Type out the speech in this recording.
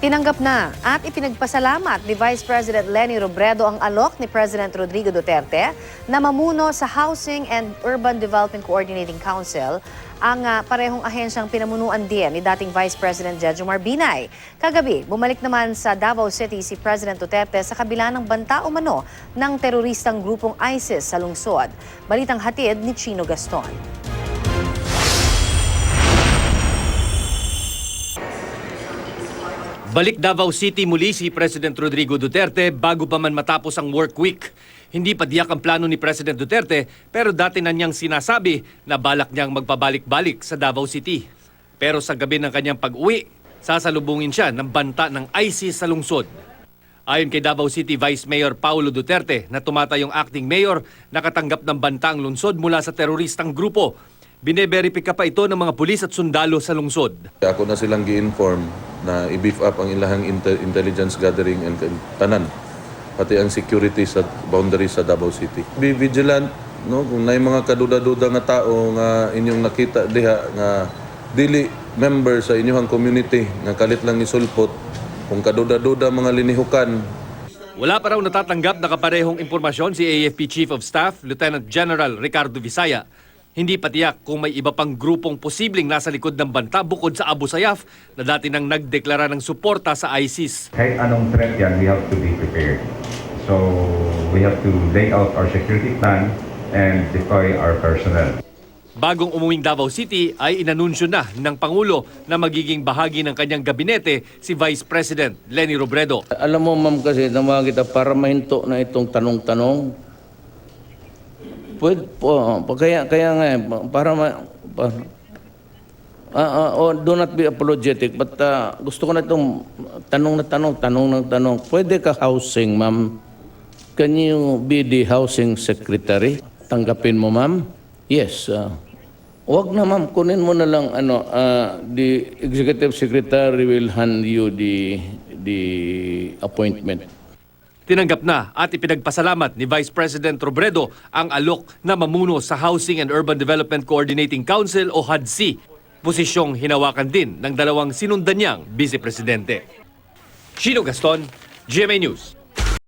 Tinanggap na at ipinagpasalamat ni Vice President Leni Robredo ang alok ni President Rodrigo Duterte na mamuno sa Housing and Urban Development Coordinating Council, ang parehong ahensyang pinamunuan din ni dating Vice President Jejomar Binay. Kagabi, bumalik naman sa Davao City si President Duterte sa kabila ng banta umano ng teroristang grupong ISIS sa lungsod. Balitang hatid ni Chino Gaston. Balik Davao City muli si President Rodrigo Duterte bago pa man matapos ang work week. Hindi pa diyak ang plano ni President Duterte pero dati na niyang sinasabi na balak niyang magpabalik-balik sa Davao City. Pero sa gabi ng kanyang pag-uwi, sasalubungin siya ng banta ng ISIS sa lungsod. Ayon kay Davao City Vice Mayor Paulo Duterte na tumatayong acting mayor, nakatanggap ng banta ang lungsod mula sa teroristang grupo. Bineberipika pa ito ng mga pulis at sundalo sa lungsod. Ako na silang gi-inform na i-beef up ang ilahang intelligence gathering and tanan, pati ang security sa boundaries sa Davao City. Be vigilant, no? Kung may mga kaduda-duda nga tao nga inyong nakita diha nga dili member sa inyong community nga kalit lang ni sulpot, kung kaduda-duda mga linihukan. Wala pa raw natatanggap na kaparehong impormasyon si AFP Chief of Staff Lieutenant General Ricardo Visaya. Hindi pa tiyak kung may iba pang grupong posibleng nasa likod ng banta bukod sa Abu Sayyaf na dati nang nagdeklara ng suporta sa ISIS. Kahit anong threat yan, we have to be prepared. So, we have to lay out our security plan and deploy our personnel. Bagong umuwing Davao City ay inanunsyo na ng Pangulo na magiging bahagi ng kanyang gabinete si Vice President Leni Robredo. Alam mo ma'am kasi naman kita para mahinto na itong tanong-tanong. Pwede po, kaya nga para do not be apologetic, but gusto ko na itong tanong. Pwede ka housing, ma'am? Can you be the housing secretary? Tanggapin mo, ma'am? Yes. Wag na, ma'am. Kunin mo na lang, the executive secretary will hand you the appointment. Tinanggap na at ipinagpasalamat ni Vice President Robredo ang alok na mamuno sa Housing and Urban Development Coordinating Council o HUDC. Posisyong hinawakan din ng dalawang sinundan niyang Vice Presidente. Chino Gaston, GMA News.